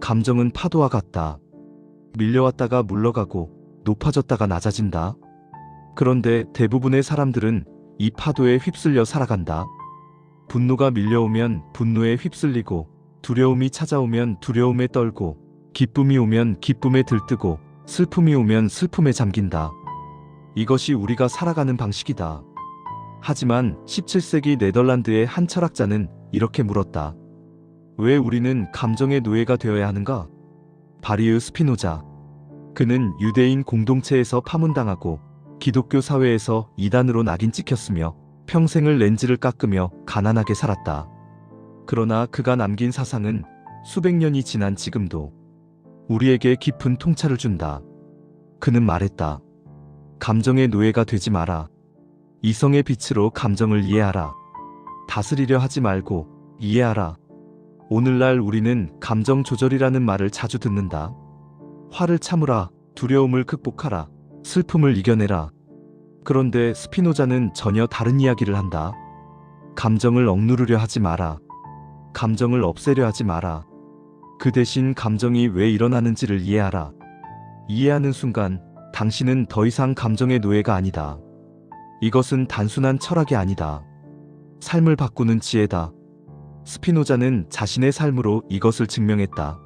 감정은 파도와 같다. 밀려왔다가 물러가고 높아졌다가 낮아진다. 그런데 대부분의 사람들은 이 파도에 휩쓸려 살아간다. 분노가 밀려오면 분노에 휩쓸리고, 두려움이 찾아오면 두려움에 떨고, 기쁨이 오면 기쁨에 들뜨고, 슬픔이 오면 슬픔에 잠긴다. 이것이 우리가 살아가는 방식이다. 하지만 17세기 네덜란드의 한 철학자는 이렇게 물었다. 왜 우리는 감정의 노예가 되어야 하는가? 바리흐 스피노자. 그는 유대인 공동체에서 파문당하고 기독교 사회에서 이단으로 낙인 찍혔으며 평생을 렌즈를 깎으며 가난하게 살았다. 그러나 그가 남긴 사상은 수백 년이 지난 지금도 우리에게 깊은 통찰을 준다. 그는 말했다. 감정의 노예가 되지 마라. 이성의 빛으로 감정을 이해하라. 다스리려 하지 말고 이해하라. 오늘날 우리는 감정 조절이라는 말을 자주 듣는다. 화를 참으라. 두려움을 극복하라. 슬픔을 이겨내라. 그런데 스피노자는 전혀 다른 이야기를 한다. 감정을 억누르려 하지 마라. 감정을 없애려 하지 마라. 그 대신 감정이 왜 일어나는지를 이해하라. 이해하는 순간 당신은 더 이상 감정의 노예가 아니다. 이것은 단순한 철학이 아니다. 삶을 바꾸는 지혜다. 스피노자는 자신의 삶으로 이것을 증명했다.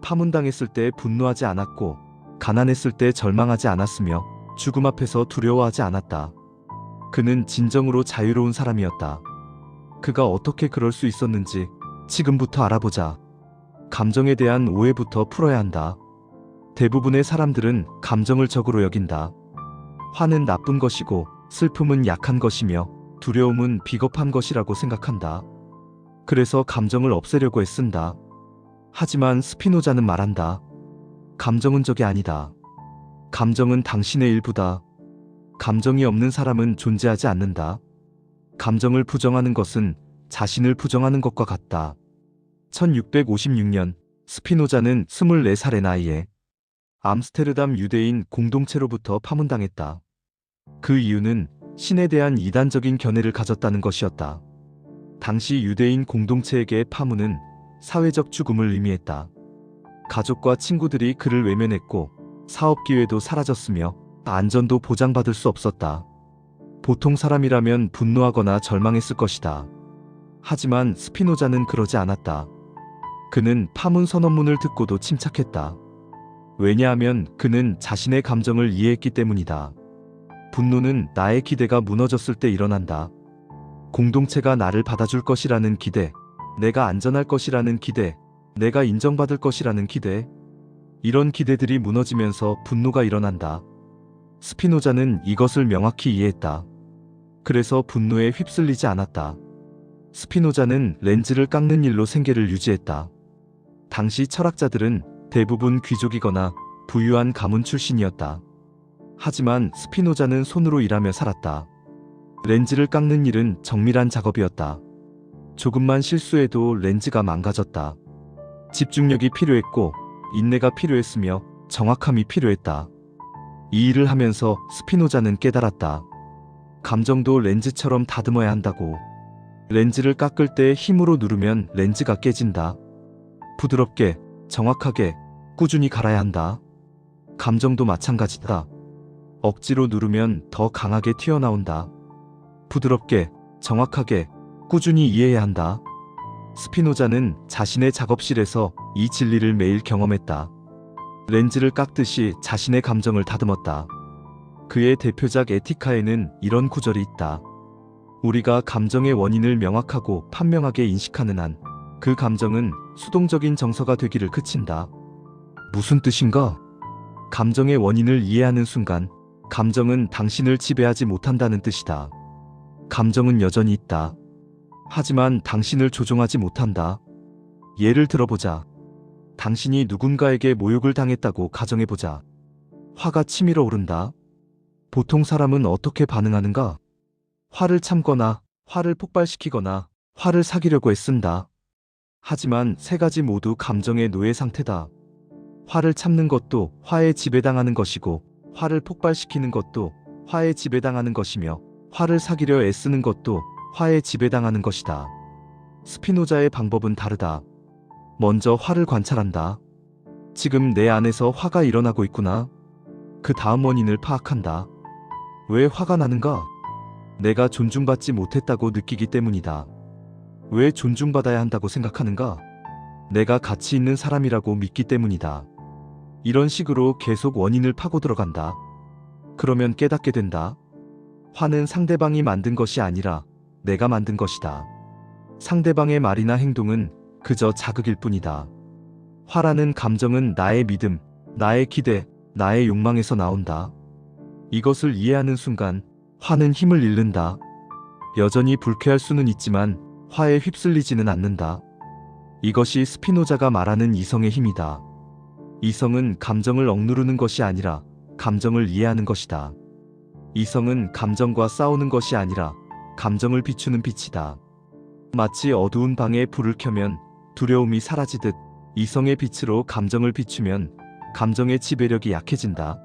파문당했을 때 분노하지 않았고, 가난했을 때 절망하지 않았으며, 죽음 앞에서 두려워하지 않았다. 그는 진정으로 자유로운 사람이었다. 그가 어떻게 그럴 수 있었는지 지금부터 알아보자. 감정에 대한 오해부터 풀어야 한다. 대부분의 사람들은 감정을 적으로 여긴다. 화는 나쁜 것이고, 슬픔은 약한 것이며, 두려움은 비겁한 것이라고 생각한다. 그래서 감정을 없애려고 애쓴다. 하지만 스피노자는 말한다. 감정은 적이 아니다. 감정은 당신의 일부다. 감정이 없는 사람은 존재하지 않는다. 감정을 부정하는 것은 자신을 부정하는 것과 같다. 1656년 스피노자는 24살의 나이에 암스테르담 유대인 공동체로부터 파문당했다. 그 이유는 신에 대한 이단적인 견해를 가졌다는 것이었다. 당시 유대인 공동체에게 파문은 사회적 죽음을 의미했다. 가족과 친구들이 그를 외면했고 사업 기회도 사라졌으며 안전도 보장받을 수 없었다. 보통 사람이라면 분노하거나 절망했을 것이다. 하지만 스피노자는 그러지 않았다. 그는 파문 선언문을 듣고도 침착했다. 왜냐하면 그는 자신의 감정을 이해했기 때문이다. 분노는 나의 기대가 무너졌을 때 일어난다. 공동체가 나를 받아줄 것이라는 기대, 내가 안전할 것이라는 기대, 내가 인정받을 것이라는 기대, 이런 기대들이 무너지면서 분노가 일어난다. 스피노자는 이것을 명확히 이해했다. 그래서 분노에 휩쓸리지 않았다. 스피노자는 렌즈를 깎는 일로 생계를 유지했다. 당시 철학자들은 대부분 귀족이거나 부유한 가문 출신이었다. 하지만 스피노자는 손으로 일하며 살았다. 렌즈를 깎는 일은 정밀한 작업이었다. 조금만 실수해도 렌즈가 망가졌다. 집중력이 필요했고 인내가 필요했으며 정확함이 필요했다. 이 일을 하면서 스피노자는 깨달았다. 감정도 렌즈처럼 다듬어야 한다고. 렌즈를 깎을 때 힘으로 누르면 렌즈가 깨진다. 부드럽게, 정확하게, 꾸준히 갈아야 한다. 감정도 마찬가지다. 억지로 누르면 더 강하게 튀어나온다. 부드럽게, 정확하게, 꾸준히 이해해야 한다. 스피노자는 자신의 작업실에서 이 진리를 매일 경험했다. 렌즈를 깎듯이 자신의 감정을 다듬었다. 그의 대표작 에티카에는 이런 구절이 있다. 우리가 감정의 원인을 명확하고 판명하게 인식하는 한 그 감정은 수동적인 정서가 되기를 그친다. 무슨 뜻인가? 감정의 원인을 이해하는 순간 감정은 당신을 지배하지 못한다는 뜻이다. 감정은 여전히 있다. 하지만 당신을 조종하지 못한다. 예를 들어보자. 당신이 누군가에게 모욕을 당했다고 가정해보자. 화가 치밀어 오른다. 보통 사람은 어떻게 반응하는가? 화를 참거나, 화를 폭발시키거나, 화를 사귀려고 애쓴다. 하지만 세 가지 모두 감정의 노예 상태다. 화를 참는 것도 화에 지배당하는 것이고, 화를 폭발시키는 것도 화에 지배당하는 것이며, 화를 사귀려 애쓰는 것도 화에 지배당하는 것이다. 스피노자의 방법은 다르다. 먼저 화를 관찰한다. 지금 내 안에서 화가 일어나고 있구나. 그 다음 원인을 파악한다. 왜 화가 나는가? 내가 존중받지 못했다고 느끼기 때문이다. 왜 존중받아야 한다고 생각하는가? 내가 가치 있는 사람이라고 믿기 때문이다. 이런 식으로 계속 원인을 파고 들어간다. 그러면 깨닫게 된다. 화는 상대방이 만든 것이 아니라 내가 만든 것이다. 상대방의 말이나 행동은 그저 자극일 뿐이다. 화라는 감정은 나의 믿음, 나의 기대, 나의 욕망에서 나온다. 이것을 이해하는 순간 화는 힘을 잃는다. 여전히 불쾌할 수는 있지만 화에 휩쓸리지는 않는다. 이것이 스피노자가 말하는 이성의 힘이다. 이성은 감정을 억누르는 것이 아니라 감정을 이해하는 것이다. 이성은 감정과 싸우는 것이 아니라 감정을 비추는 빛이다. 마치 어두운 방에 불을 켜면 두려움이 사라지듯 이성의 빛으로 감정을 비추면 감정의 지배력이 약해진다.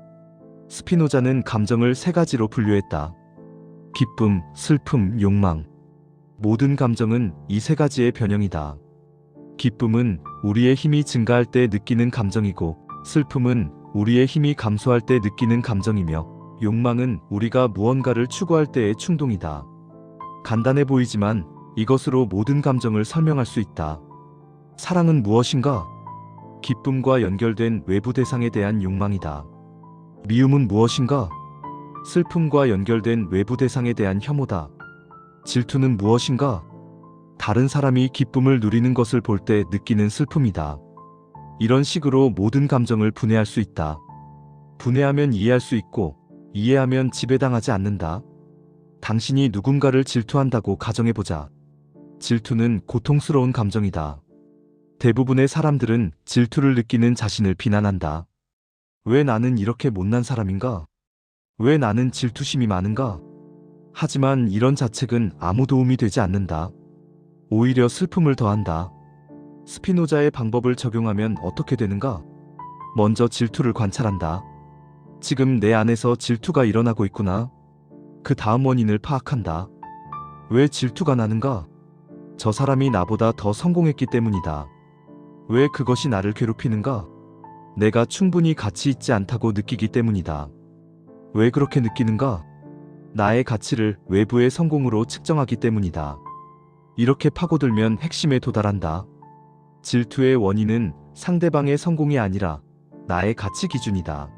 스피노자는 감정을 세 가지로 분류했다. 기쁨, 슬픔, 욕망. 모든 감정은 이 세 가지의 변형이다. 기쁨은 우리의 힘이 증가할 때 느끼는 감정이고, 슬픔은 우리의 힘이 감소할 때 느끼는 감정이며, 욕망은 우리가 무언가를 추구할 때의 충동이다. 간단해 보이지만 이것으로 모든 감정을 설명할 수 있다. 사랑은 무엇인가? 기쁨과 연결된 외부 대상에 대한 욕망이다. 미움은 무엇인가? 슬픔과 연결된 외부 대상에 대한 혐오다. 질투는 무엇인가? 다른 사람이 기쁨을 누리는 것을 볼 때 느끼는 슬픔이다. 이런 식으로 모든 감정을 분해할 수 있다. 분해하면 이해할 수 있고, 이해하면 지배당하지 않는다. 당신이 누군가를 질투한다고 가정해보자. 질투는 고통스러운 감정이다. 대부분의 사람들은 질투를 느끼는 자신을 비난한다. 왜 나는 이렇게 못난 사람인가? 왜 나는 질투심이 많은가? 하지만 이런 자책은 아무 도움이 되지 않는다. 오히려 슬픔을 더한다. 스피노자의 방법을 적용하면 어떻게 되는가? 먼저 질투를 관찰한다. 지금 내 안에서 질투가 일어나고 있구나. 그 다음 원인을 파악한다. 왜 질투가 나는가? 저 사람이 나보다 더 성공했기 때문이다. 왜 그것이 나를 괴롭히는가? 내가 충분히 가치 있지 않다고 느끼기 때문이다. 왜 그렇게 느끼는가? 나의 가치를 외부의 성공으로 측정하기 때문이다. 이렇게 파고들면 핵심에 도달한다. 질투의 원인은 상대방의 성공이 아니라 나의 가치 기준이다.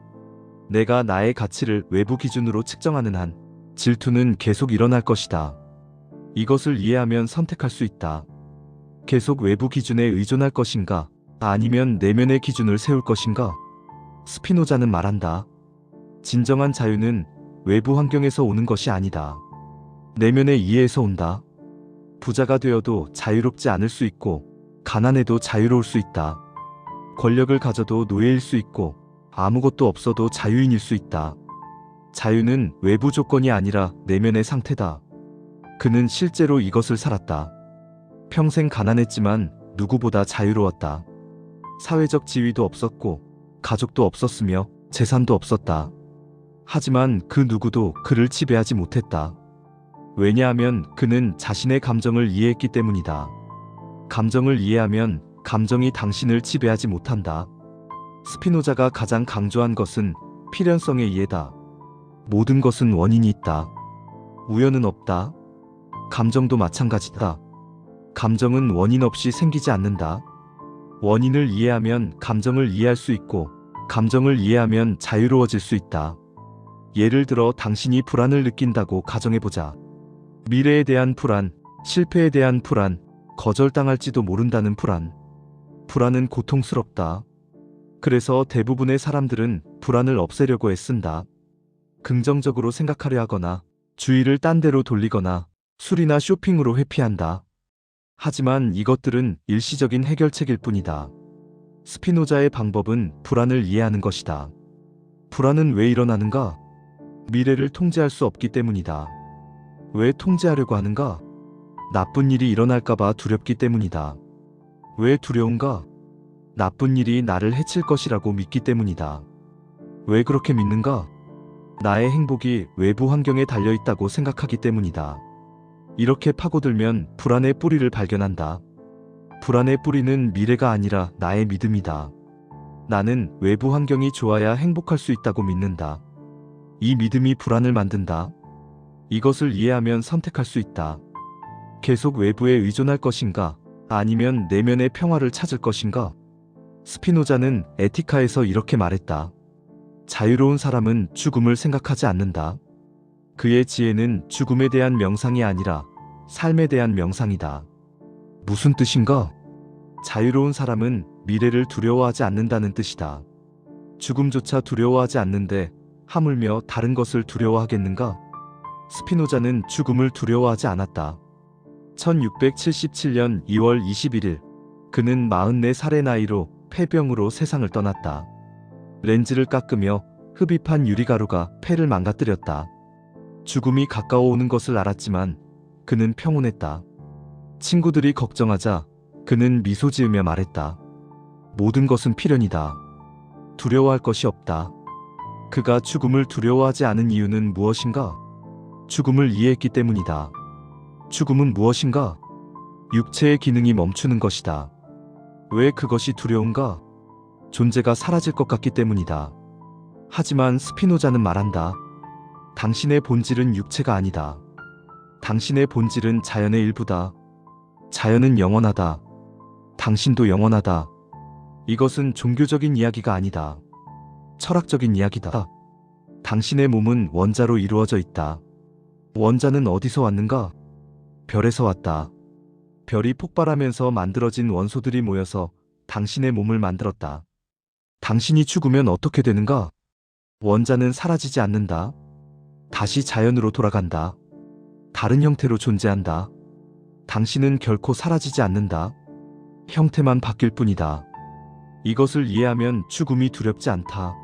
내가 나의 가치를 외부 기준으로 측정하는 한 질투는 계속 일어날 것이다. 이것을 이해하면 선택할 수 있다. 계속 외부 기준에 의존할 것인가? 아니면 내면의 기준을 세울 것인가? 스피노자는 말한다. 진정한 자유는 외부 환경에서 오는 것이 아니다. 내면의 이해에서 온다. 부자가 되어도 자유롭지 않을 수 있고, 가난해도 자유로울 수 있다. 권력을 가져도 노예일 수 있고, 아무것도 없어도 자유인일 수 있다. 자유는 외부 조건이 아니라 내면의 상태다. 그는 실제로 이것을 살았다. 평생 가난했지만 누구보다 자유로웠다. 사회적 지위도 없었고, 가족도 없었으며 재산도 없었다. 하지만 그 누구도 그를 지배하지 못했다. 왜냐하면 그는 자신의 감정을 이해했기 때문이다. 감정을 이해하면 감정이 당신을 지배하지 못한다. 스피노자가 가장 강조한 것은 필연성의 이해다. 모든 것은 원인이 있다. 우연은 없다. 감정도 마찬가지다. 감정은 원인 없이 생기지 않는다. 원인을 이해하면 감정을 이해할 수 있고, 감정을 이해하면 자유로워질 수 있다. 예를 들어 당신이 불안을 느낀다고 가정해보자. 미래에 대한 불안, 실패에 대한 불안, 거절당할지도 모른다는 불안. 불안은 고통스럽다. 그래서 대부분의 사람들은 불안을 없애려고 애쓴다. 긍정적으로 생각하려 하거나, 주의를 딴 데로 돌리거나, 술이나 쇼핑으로 회피한다. 하지만 이것들은 일시적인 해결책일 뿐이다. 스피노자의 방법은 불안을 이해하는 것이다. 불안은 왜 일어나는가? 미래를 통제할 수 없기 때문이다. 왜 통제하려고 하는가? 나쁜 일이 일어날까봐 두렵기 때문이다. 왜 두려운가? 나쁜 일이 나를 해칠 것이라고 믿기 때문이다. 왜 그렇게 믿는가? 나의 행복이 외부 환경에 달려있다고 생각하기 때문이다. 이렇게 파고들면 불안의 뿌리를 발견한다. 불안의 뿌리는 미래가 아니라 나의 믿음이다. 나는 외부 환경이 좋아야 행복할 수 있다고 믿는다. 이 믿음이 불안을 만든다. 이것을 이해하면 선택할 수 있다. 계속 외부에 의존할 것인가? 아니면 내면의 평화를 찾을 것인가? 스피노자는 에티카에서 이렇게 말했다. 자유로운 사람은 죽음을 생각하지 않는다. 그의 지혜는 죽음에 대한 명상이 아니라 삶에 대한 명상이다. 무슨 뜻인가? 자유로운 사람은 미래를 두려워하지 않는다는 뜻이다. 죽음조차 두려워하지 않는데 하물며 다른 것을 두려워하겠는가? 스피노자는 죽음을 두려워하지 않았다. 1677년 2월 21일, 그는 44살의 나이로 폐병으로 세상을 떠났다. 렌즈를 깎으며 흡입한 유리가루가 폐를 망가뜨렸다. 죽음이 가까워오는 것을 알았지만 그는 평온했다. 친구들이 걱정하자 그는 미소 지으며 말했다. 모든 것은 필연이다. 두려워할 것이 없다. 그가 죽음을 두려워하지 않은 이유는 무엇인가? 죽음을 이해했기 때문이다. 죽음은 무엇인가? 육체의 기능이 멈추는 것이다. 왜 그것이 두려운가? 존재가 사라질 것 같기 때문이다. 하지만 스피노자는 말한다. 당신의 본질은 육체가 아니다. 당신의 본질은 자연의 일부다. 자연은 영원하다. 당신도 영원하다. 이것은 종교적인 이야기가 아니다. 철학적인 이야기다. 당신의 몸은 원자로 이루어져 있다. 원자는 어디서 왔는가? 별에서 왔다. 별이 폭발하면서 만들어진 원소들이 모여서 당신의 몸을 만들었다. 당신이 죽으면 어떻게 되는가? 원자는 사라지지 않는다. 다시 자연으로 돌아간다. 다른 형태로 존재한다. 당신은 결코 사라지지 않는다. 형태만 바뀔 뿐이다. 이것을 이해하면 죽음이 두렵지 않다.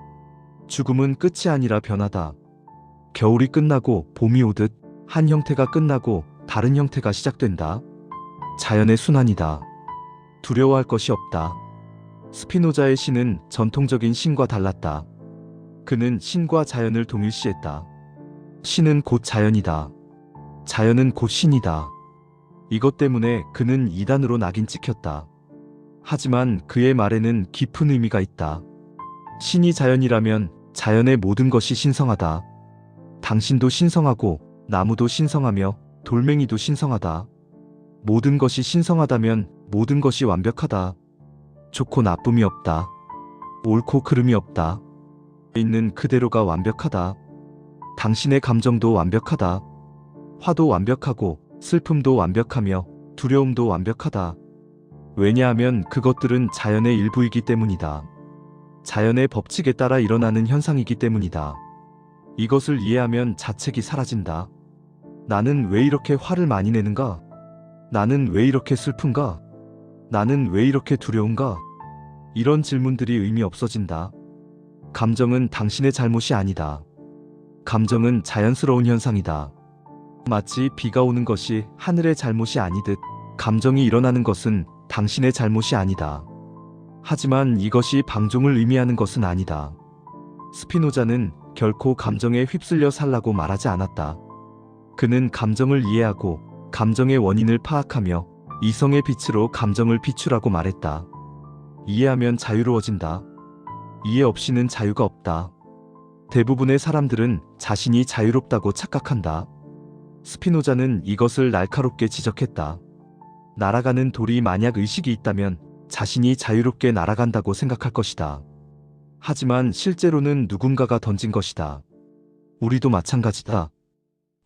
죽음은 끝이 아니라 변화다. 겨울이 끝나고 봄이 오듯 한 형태가 끝나고 다른 형태가 시작된다. 자연의 순환이다. 두려워할 것이 없다. 스피노자의 신은 전통적인 신과 달랐다. 그는 신과 자연을 동일시했다. 신은 곧 자연이다. 자연은 곧 신이다. 이것 때문에 그는 이단으로 낙인 찍혔다. 하지만 그의 말에는 깊은 의미가 있다. 신이 자연이라면 자연의 모든 것이 신성하다. 당신도 신성하고 나무도 신성하며 돌멩이도 신성하다. 모든 것이 신성하다면 모든 것이 완벽하다. 좋고 나쁨이 없다. 옳고 그름이 없다. 있는 그대로가 완벽하다. 당신의 감정도 완벽하다. 화도 완벽하고 슬픔도 완벽하며 두려움도 완벽하다. 왜냐하면 그것들은 자연의 일부이기 때문이다. 자연의 법칙에 따라 일어나는 현상이기 때문이다. 이것을 이해하면 자책이 사라진다. 나는 왜 이렇게 화를 많이 내는가? 나는 왜 이렇게 슬픈가? 나는 왜 이렇게 두려운가? 이런 질문들이 의미 없어진다. 감정은 당신의 잘못이 아니다. 감정은 자연스러운 현상이다. 마치 비가 오는 것이 하늘의 잘못이 아니듯 감정이 일어나는 것은 당신의 잘못이 아니다. 하지만 이것이 방종을 의미하는 것은 아니다. 스피노자는 결코 감정에 휩쓸려 살라고 말하지 않았다. 그는 감정을 이해하고 감정의 원인을 파악하며 이성의 빛으로 감정을 비추라고 말했다. 이해하면 자유로워진다. 이해 없이는 자유가 없다. 대부분의 사람들은 자신이 자유롭다고 착각한다. 스피노자는 이것을 날카롭게 지적했다. 날아가는 돌이 만약 의식이 있다면 자신이 자유롭게 날아간다고 생각할 것이다. 하지만 실제로는 누군가가 던진 것이다. 우리도 마찬가지다.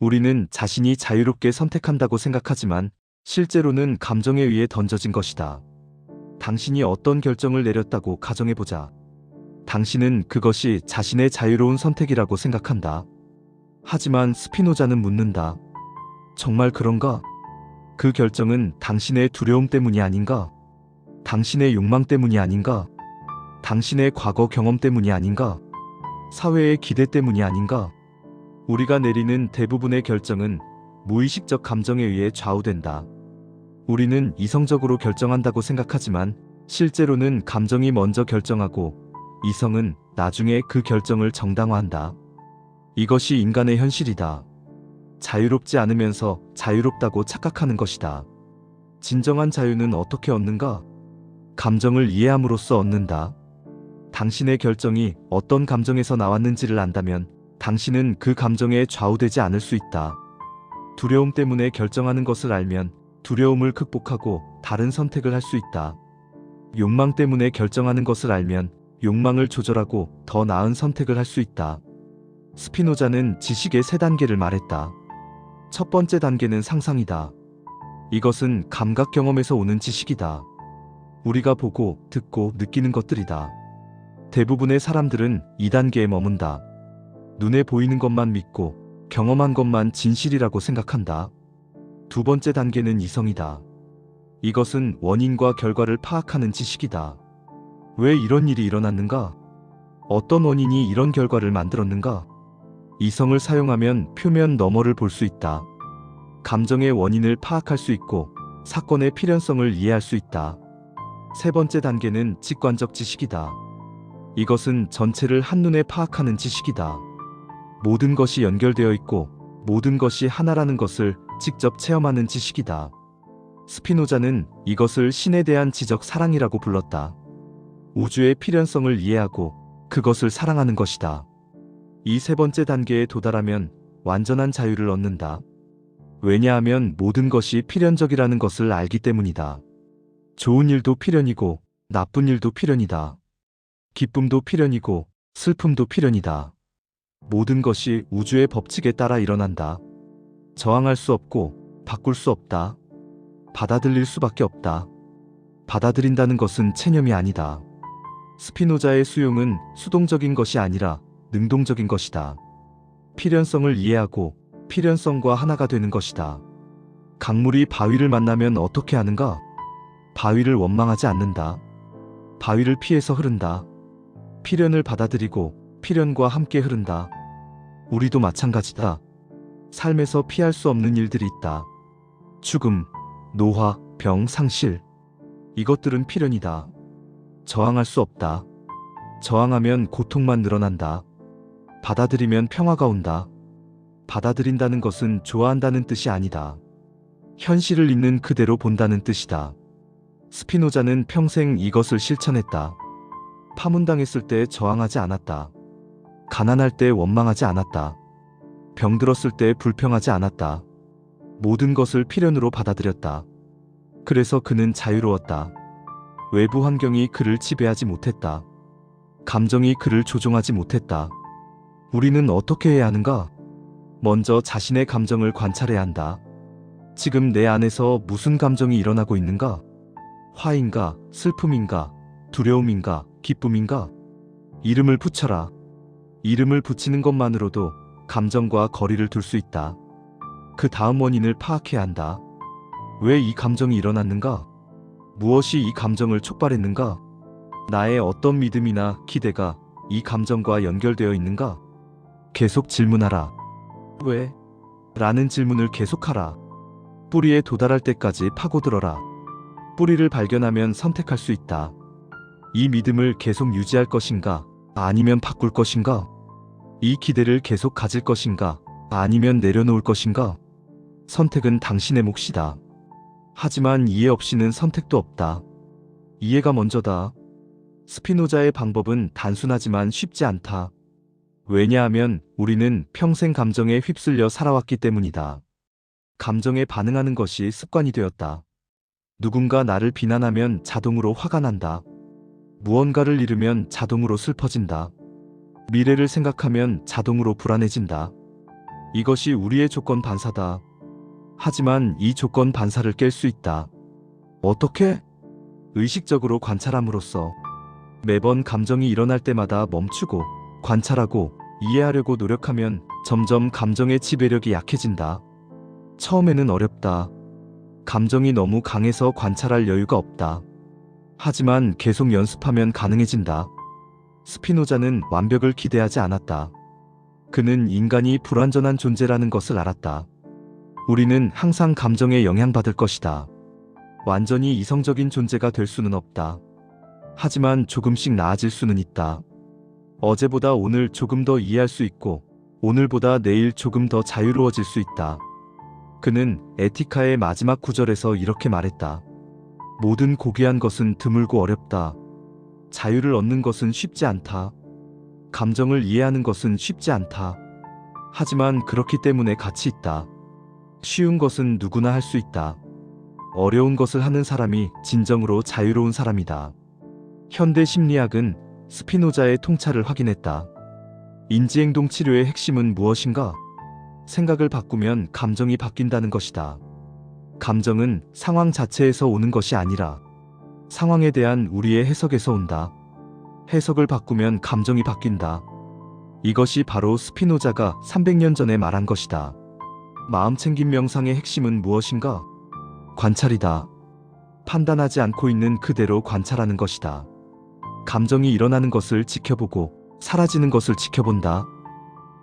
우리는 자신이 자유롭게 선택한다고 생각하지만 실제로는 감정에 의해 던져진 것이다. 당신이 어떤 결정을 내렸다고 가정해보자. 당신은 그것이 자신의 자유로운 선택이라고 생각한다. 하지만 스피노자는 묻는다. 정말 그런가? 그 결정은 당신의 두려움 때문이 아닌가? 당신의 욕망 때문이 아닌가? 당신의 과거 경험 때문이 아닌가? 사회의 기대 때문이 아닌가? 우리가 내리는 대부분의 결정은 무의식적 감정에 의해 좌우된다. 우리는 이성적으로 결정한다고 생각하지만 실제로는 감정이 먼저 결정하고 이성은 나중에 그 결정을 정당화한다. 이것이 인간의 현실이다. 자유롭지 않으면서 자유롭다고 착각하는 것이다. 진정한 자유는 어떻게 얻는가? 감정을 이해함으로써 얻는다. 당신의 결정이 어떤 감정에서 나왔는지를 안다면 당신은 그 감정에 좌우되지 않을 수 있다. 두려움 때문에 결정하는 것을 알면 두려움을 극복하고 다른 선택을 할 수 있다. 욕망 때문에 결정하는 것을 알면 욕망을 조절하고 더 나은 선택을 할 수 있다. 스피노자는 지식의 세 단계를 말했다. 첫 번째 단계는 상상이다. 이것은 감각 경험에서 오는 지식이다. 우리가 보고, 듣고, 느끼는 것들이다. 대부분의 사람들은 이 단계에 머문다. 눈에 보이는 것만 믿고 경험한 것만 진실이라고 생각한다. 두 번째 단계는 이성이다. 이것은 원인과 결과를 파악하는 지식이다. 왜 이런 일이 일어났는가? 어떤 원인이 이런 결과를 만들었는가? 이성을 사용하면 표면 너머를 볼 수 있다. 감정의 원인을 파악할 수 있고 사건의 필연성을 이해할 수 있다. 세 번째 단계는 직관적 지식이다. 이것은 전체를 한눈에 파악하는 지식이다. 모든 것이 연결되어 있고 모든 것이 하나라는 것을 직접 체험하는 지식이다. 스피노자는 이것을 신에 대한 지적 사랑이라고 불렀다. 우주의 필연성을 이해하고 그것을 사랑하는 것이다. 이 세 번째 단계에 도달하면 완전한 자유를 얻는다. 왜냐하면 모든 것이 필연적이라는 것을 알기 때문이다. 좋은 일도 필연이고 나쁜 일도 필연이다. 기쁨도 필연이고 슬픔도 필연이다. 모든 것이 우주의 법칙에 따라 일어난다. 저항할 수 없고 바꿀 수 없다. 받아들일 수밖에 없다. 받아들인다는 것은 체념이 아니다. 스피노자의 수용은 수동적인 것이 아니라 능동적인 것이다. 필연성을 이해하고 필연성과 하나가 되는 것이다. 강물이 바위를 만나면 어떻게 하는가? 바위를 원망하지 않는다. 바위를 피해서 흐른다. 필연을 받아들이고 필연과 함께 흐른다. 우리도 마찬가지다. 삶에서 피할 수 없는 일들이 있다. 죽음, 노화, 병, 상실. 이것들은 필연이다. 저항할 수 없다. 저항하면 고통만 늘어난다. 받아들이면 평화가 온다. 받아들인다는 것은 좋아한다는 뜻이 아니다. 현실을 있는 그대로 본다는 뜻이다. 스피노자는 평생 이것을 실천했다. 파문당했을 때 저항하지 않았다. 가난할 때 원망하지 않았다. 병들었을 때 불평하지 않았다. 모든 것을 필연으로 받아들였다. 그래서 그는 자유로웠다. 외부 환경이 그를 지배하지 못했다. 감정이 그를 조종하지 못했다. 우리는 어떻게 해야 하는가? 먼저 자신의 감정을 관찰해야 한다. 지금 내 안에서 무슨 감정이 일어나고 있는가? 화인가, 슬픔인가, 두려움인가, 기쁨인가? 이름을 붙여라. 이름을 붙이는 것만으로도 감정과 거리를 둘 수 있다. 그 다음 원인을 파악해야 한다. 왜 이 감정이 일어났는가? 무엇이 이 감정을 촉발했는가? 나의 어떤 믿음이나 기대가 이 감정과 연결되어 있는가? 계속 질문하라. 왜? 라는 질문을 계속하라. 뿌리에 도달할 때까지 파고들어라. 뿌리를 발견하면 선택할 수 있다. 이 믿음을 계속 유지할 것인가? 아니면 바꿀 것인가? 이 기대를 계속 가질 것인가? 아니면 내려놓을 것인가? 선택은 당신의 몫이다. 하지만 이해 없이는 선택도 없다. 이해가 먼저다. 스피노자의 방법은 단순하지만 쉽지 않다. 왜냐하면 우리는 평생 감정에 휩쓸려 살아왔기 때문이다. 감정에 반응하는 것이 습관이 되었다. 누군가 나를 비난하면 자동으로 화가 난다. 무언가를 잃으면 자동으로 슬퍼진다. 미래를 생각하면 자동으로 불안해진다. 이것이 우리의 조건 반사다. 하지만 이 조건 반사를 깰 수 있다. 어떻게? 의식적으로 관찰함으로써 매번 감정이 일어날 때마다 멈추고 관찰하고 이해하려고 노력하면 점점 감정의 지배력이 약해진다. 처음에는 어렵다. 감정이 너무 강해서 관찰할 여유가 없다. 하지만 계속 연습하면 가능해진다. 스피노자는 완벽을 기대하지 않았다. 그는 인간이 불완전한 존재라는 것을 알았다. 우리는 항상 감정에 영향받을 것이다. 완전히 이성적인 존재가 될 수는 없다. 하지만 조금씩 나아질 수는 있다. 어제보다 오늘 조금 더 이해할 수 있고 오늘보다 내일 조금 더 자유로워질 수 있다. 그는 에티카의 마지막 구절에서 이렇게 말했다. 모든 고귀한 것은 드물고 어렵다. 자유를 얻는 것은 쉽지 않다. 감정을 이해하는 것은 쉽지 않다. 하지만 그렇기 때문에 가치 있다. 쉬운 것은 누구나 할 수 있다. 어려운 것을 하는 사람이 진정으로 자유로운 사람이다. 현대 심리학은 스피노자의 통찰을 확인했다. 인지행동 치료의 핵심은 무엇인가? 생각을 바꾸면 감정이 바뀐다는 것이다. 감정은 상황 자체에서 오는 것이 아니라 상황에 대한 우리의 해석에서 온다. 해석을 바꾸면 감정이 바뀐다. 이것이 바로 스피노자가 300년 전에 말한 것이다. 마음챙김 명상의 핵심은 무엇인가? 관찰이다. 판단하지 않고 있는 그대로 관찰하는 것이다. 감정이 일어나는 것을 지켜보고 사라지는 것을 지켜본다.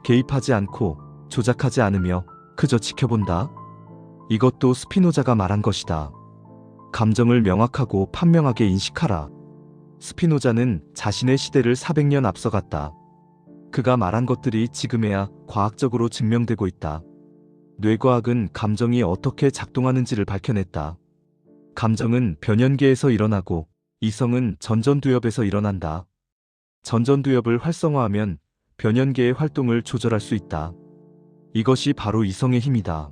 개입하지 않고 조작하지 않으며 그저 지켜본다. 이것도 스피노자가 말한 것이다. 감정을 명확하고 판명하게 인식하라. 스피노자는 자신의 시대를 400년 앞서갔다. 그가 말한 것들이 지금에야 과학적으로 증명되고 있다. 뇌과학은 감정이 어떻게 작동하는지를 밝혀냈다. 감정은 변연계에서 일어나고 이성은 전전두엽에서 일어난다. 전전두엽을 활성화하면 변연계의 활동을 조절할 수 있다. 이것이 바로 이성의 힘이다.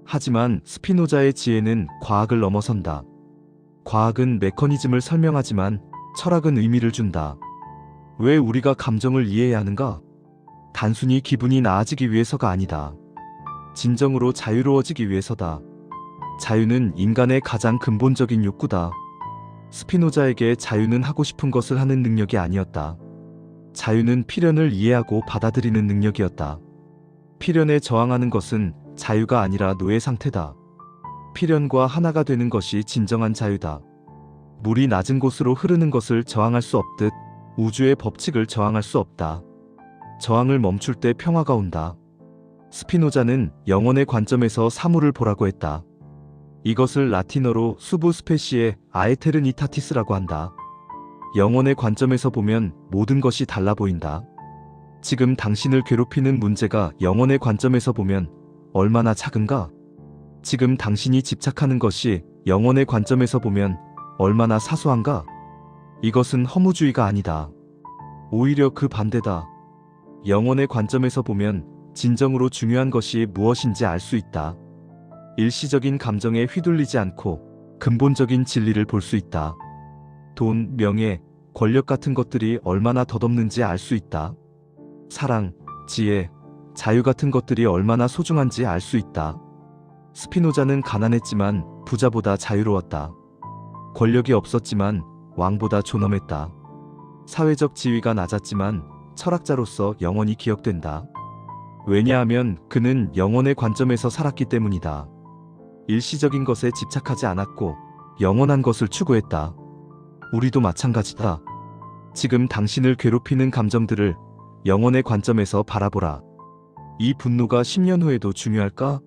하지만 스피노자의 지혜는 과학을 넘어선다. 과학은 메커니즘을 설명하지만 철학은 의미를 준다. 왜 우리가 감정을 이해해야 하는가? 단순히 기분이 나아지기 위해서가 아니다. 진정으로 자유로워지기 위해서다. 자유는 인간의 가장 근본적인 욕구다. 스피노자에게 자유는 하고 싶은 것을 하는 능력이 아니었다. 자유는 필연을 이해하고 받아들이는 능력이었다. 필연에 저항하는 것은 자유가 아니라 노예 상태다. 필연과 하나가 되는 것이 진정한 자유다. 물이 낮은 곳으로 흐르는 것을 저항할 수 없듯 우주의 법칙을 저항할 수 없다. 저항을 멈출 때 평화가 온다. 스피노자는 영혼의 관점에서 사물을 보라고 했다. 이것을 라틴어로 수부 스페시에 아에테르니타티스라고 한다. 영혼의 관점에서 보면 모든 것이 달라 보인다. 지금 당신을 괴롭히는 문제가 영혼의 관점에서 보면 얼마나 작은가? 지금 당신이 집착하는 것이 영혼의 관점에서 보면 얼마나 사소한가? 이것은 허무주의가 아니다. 오히려 그 반대다. 영혼의 관점에서 보면 진정으로 중요한 것이 무엇인지 알 수 있다. 일시적인 감정에 휘둘리지 않고 근본적인 진리를 볼 수 있다. 돈, 명예, 권력 같은 것들이 얼마나 덧없는지 알 수 있다. 사랑, 지혜, 자유 같은 것들이 얼마나 소중한지 알 수 있다. 스피노자는 가난했지만 부자보다 자유로웠다. 권력이 없었지만 왕보다 존엄했다. 사회적 지위가 낮았지만 철학자로서 영원히 기억된다. 왜냐하면 그는 영혼의 관점에서 살았기 때문이다. 일시적인 것에 집착하지 않았고 영원한 것을 추구했다. 우리도 마찬가지다. 지금 당신을 괴롭히는 감정들을 영혼의 관점에서 바라보라. 이 분노가 10년 후에도 중요할까?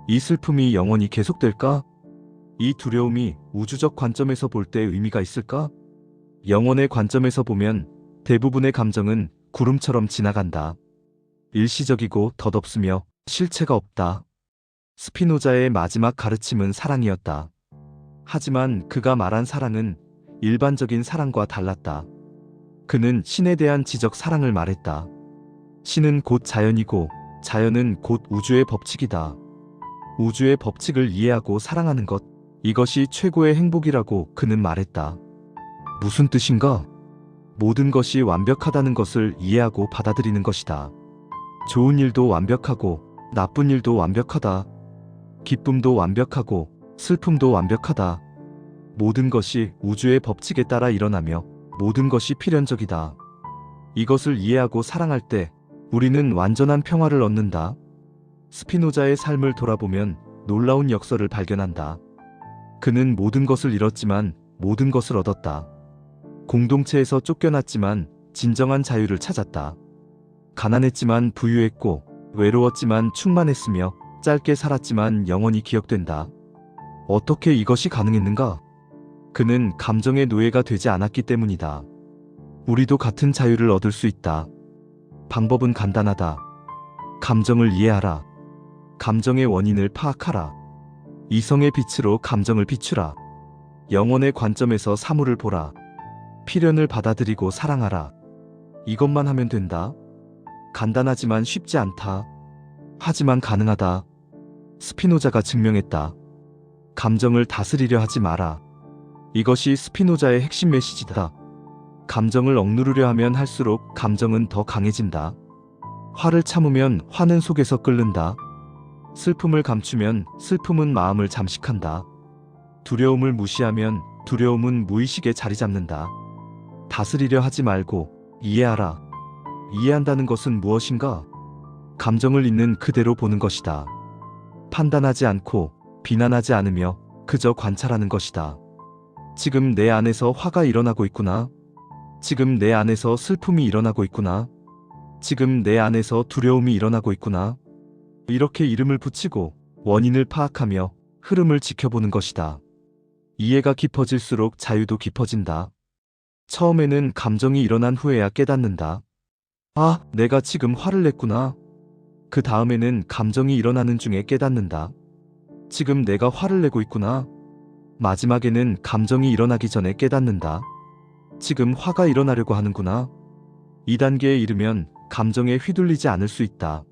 이 슬픔이 영원히 계속될까? 이 두려움이 우주적 관점에서 볼 때 의미가 있을까? 영혼의 관점에서 보면 대부분의 감정은 구름처럼 지나간다. 일시적이고 덧없으며 실체가 없다. 스피노자의 마지막 가르침은 사랑이었다. 하지만 그가 말한 사랑은 일반적인 사랑과 달랐다. 그는 신에 대한 지적 사랑을 말했다. 신은 곧 자연이고 자연은 곧 우주의 법칙이다. 우주의 법칙을 이해하고 사랑하는 것, 이것이 최고의 행복이라고 그는 말했다. 무슨 뜻인가? 모든 것이 완벽하다는 것을 이해하고 받아들이는 것이다. 좋은 일도 완벽하고 나쁜 일도 완벽하다. 기쁨도 완벽하고 슬픔도 완벽하다. 모든 것이 우주의 법칙에 따라 일어나며 모든 것이 필연적이다. 이것을 이해하고 사랑할 때 우리는 완전한 평화를 얻는다. 스피노자의 삶을 돌아보면 놀라운 역설을 발견한다. 그는 모든 것을 잃었지만 모든 것을 얻었다. 공동체에서 쫓겨났지만 진정한 자유를 찾았다. 가난했지만 부유했고 외로웠지만 충만했으며 짧게 살았지만 영원히 기억된다. 어떻게 이것이 가능했는가? 그는 감정의 노예가 되지 않았기 때문이다. 우리도 같은 자유를 얻을 수 있다. 방법은 간단하다. 감정을 이해하라. 감정의 원인을 파악하라. 이성의 빛으로 감정을 비추라. 영혼의 관점에서 사물을 보라. 필연을 받아들이고 사랑하라. 이것만 하면 된다. 간단하지만 쉽지 않다. 하지만 가능하다. 스피노자가 증명했다. 감정을 다스리려 하지 마라. 이것이 스피노자의 핵심 메시지다. 감정을 억누르려 하면 할수록 감정은 더 강해진다. 화를 참으면 화는 속에서 끓는다. 슬픔을 감추면 슬픔은 마음을 잠식한다. 두려움을 무시하면 두려움은 무의식에 자리 잡는다. 다스리려 하지 말고 이해하라. 이해한다는 것은 무엇인가? 감정을 있는 그대로 보는 것이다. 판단하지 않고 비난하지 않으며 그저 관찰하는 것이다. 지금 내 안에서 화가 일어나고 있구나. 지금 내 안에서 슬픔이 일어나고 있구나. 지금 내 안에서 두려움이 일어나고 있구나. 이렇게 이름을 붙이고 원인을 파악하며 흐름을 지켜보는 것이다. 이해가 깊어질수록 자유도 깊어진다. 처음에는 감정이 일어난 후에야 깨닫는다. 아, 내가 지금 화를 냈구나. 그 다음에는 감정이 일어나는 중에 깨닫는다. 지금 내가 화를 내고 있구나. 마지막에는 감정이 일어나기 전에 깨닫는다. 지금 화가 일어나려고 하는구나. 2단계에 이르면 감정에 휘둘리지 않을 수 있다.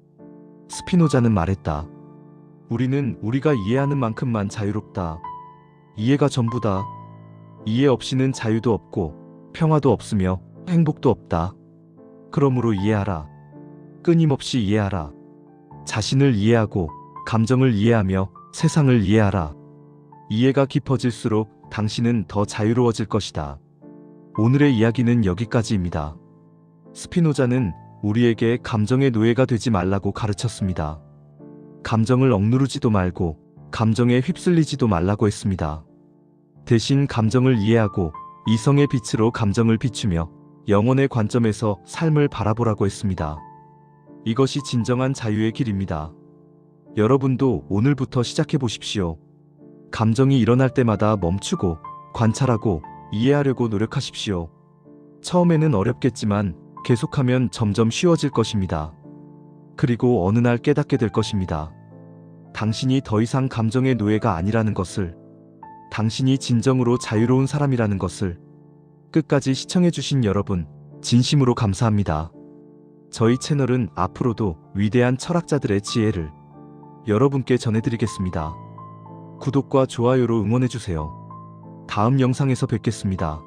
스피노자는 말했다. 우리는 우리가 이해하는 만큼만 자유롭다. 이해가 전부다. 이해 없이는 자유도 없고 평화도 없으며 행복도 없다. 그러므로 이해하라. 끊임없이 이해하라. 자신을 이해하고 감정을 이해하며 세상을 이해하라. 이해가 깊어질수록 당신은 더 자유로워질 것이다. 오늘의 이야기는 여기까지입니다. 스피노자는 우리에게 감정의 노예가 되지 말라고 가르쳤습니다. 감정을 억누르지도 말고 감정에 휩쓸리지도 말라고 했습니다. 대신 감정을 이해하고 이성의 빛으로 감정을 비추며 영혼의 관점에서 삶을 바라보라고 했습니다. 이것이 진정한 자유의 길입니다. 여러분도 오늘부터 시작해 보십시오. 감정이 일어날 때마다 멈추고 관찰하고 이해하려고 노력하십시오. 처음에는 어렵겠지만 계속하면 점점 쉬워질 것입니다. 그리고 어느 날 깨닫게 될 것입니다. 당신이 더 이상 감정의 노예가 아니라는 것을, 당신이 진정으로 자유로운 사람이라는 것을. 끝까지 시청해주신 여러분, 진심으로 감사합니다. 저희 채널은 앞으로도 위대한 철학자들의 지혜를 여러분께 전해드리겠습니다. 구독과 좋아요로 응원해주세요. 다음 영상에서 뵙겠습니다.